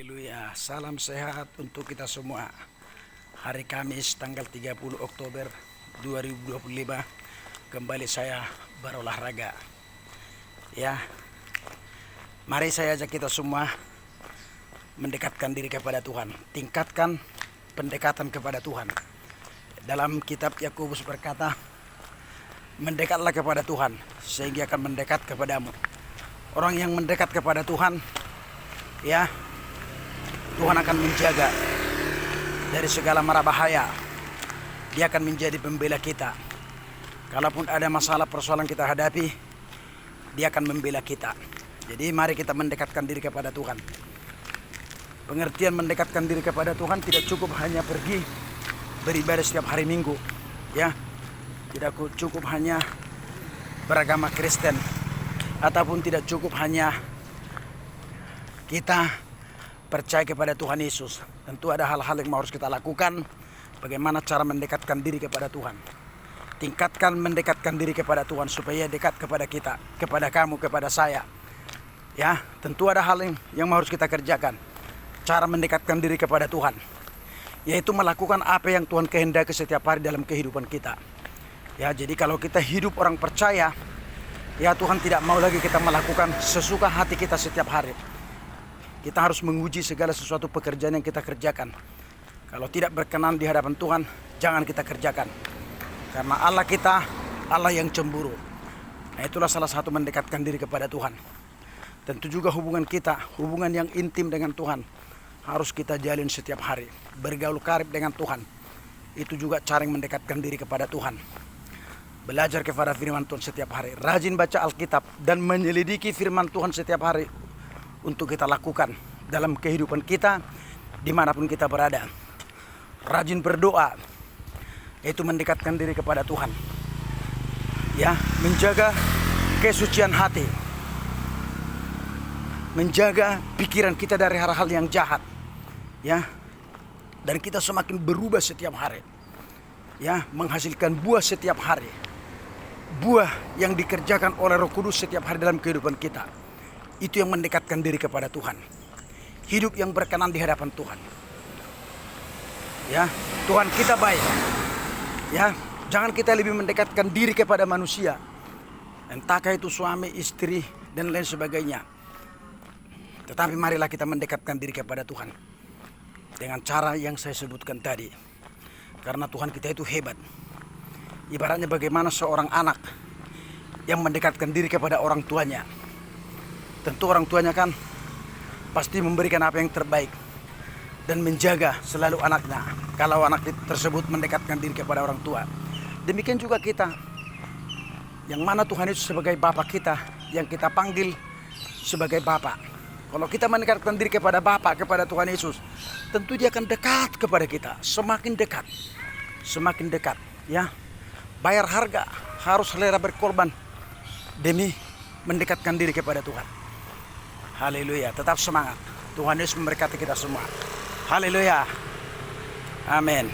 Haleluya, salam sehat untuk kita semua. Hari Kamis tanggal 30 Oktober 2025 kembali saya berolahraga. Ya, mari saya ajak kita semua mendekatkan diri kepada Tuhan. Tingkatkan pendekatan kepada Tuhan. Dalam kitab Yakobus berkata, mendekatlah kepada Tuhan sehingga akan mendekat kepadamu. Orang yang mendekat kepada Tuhan, ya, Tuhan akan menjaga dari segala mara bahaya. Dia akan menjadi pembela kita. Kalaupun ada masalah persoalan kita hadapi, Dia akan membela kita. Jadi mari kita mendekatkan diri kepada Tuhan. Pengertian mendekatkan diri kepada Tuhan tidak cukup hanya pergi beribadah setiap hari Minggu, ya. Tidak cukup hanya beragama Kristen, ataupun tidak cukup hanya kita percaya kepada Tuhan Yesus. Tentu ada hal-hal yang harus kita lakukan. Bagaimana cara mendekatkan diri kepada Tuhan. Tingkatkan mendekatkan diri kepada Tuhan supaya dekat kepada kita, kepada kamu, kepada saya. Ya, tentu ada hal yang harus kita kerjakan. Cara mendekatkan diri kepada Tuhan, yaitu melakukan apa yang Tuhan kehendaki setiap hari dalam kehidupan kita. Ya, jadi kalau kita hidup orang percaya, ya, Tuhan tidak mau lagi kita melakukan sesuka hati kita setiap hari. Kita harus menguji segala sesuatu pekerjaan yang kita kerjakan. Kalau tidak berkenan di hadapan Tuhan, jangan kita kerjakan. Karena Allah kita, Allah yang cemburu. Nah, itulah salah satu mendekatkan diri kepada Tuhan. Tentu juga hubungan kita, hubungan yang intim dengan Tuhan, harus kita jalin setiap hari. Bergaul karib dengan Tuhan, itu juga cara yang mendekatkan diri kepada Tuhan. Belajar kepada firman Tuhan setiap hari. Rajin baca Alkitab dan menyelidiki firman Tuhan setiap hari, untuk kita lakukan dalam kehidupan kita dimanapun kita berada. Rajin berdoa, yaitu mendekatkan diri kepada Tuhan. Ya, menjaga kesucian hati, menjaga pikiran kita dari hal-hal yang jahat. Ya, dan kita semakin berubah setiap hari. Ya, menghasilkan buah setiap hari. Buah yang dikerjakan oleh Roh Kudus setiap hari dalam kehidupan kita. Itu yang mendekatkan diri kepada Tuhan. Hidup yang berkenan di hadapan Tuhan. Ya, Tuhan kita baik. Ya, jangan kita lebih mendekatkan diri kepada manusia. Entahkah itu suami, istri, dan lain sebagainya. Tetapi marilah kita mendekatkan diri kepada Tuhan dengan cara yang saya sebutkan tadi. Karena Tuhan kita itu hebat. Ibaratnya bagaimana seorang anak yang mendekatkan diri kepada orang tuanya. Tentu orang tuanya kan pasti memberikan apa yang terbaik dan menjaga selalu anaknya. Kalau anak tersebut mendekatkan diri kepada orang tua. Demikian juga kita, yang mana Tuhan Yesus sebagai Bapa kita, yang kita panggil sebagai Bapa. Kalau kita mendekatkan diri kepada Bapa, kepada Tuhan Yesus, tentu Dia akan dekat kepada kita. Semakin dekat, semakin dekat. Ya, bayar harga, harus rela berkorban demi mendekatkan diri kepada Tuhan. Haleluya, tetap semangat. Tuhan Yesus memberkati kita semua. Haleluya. Amin.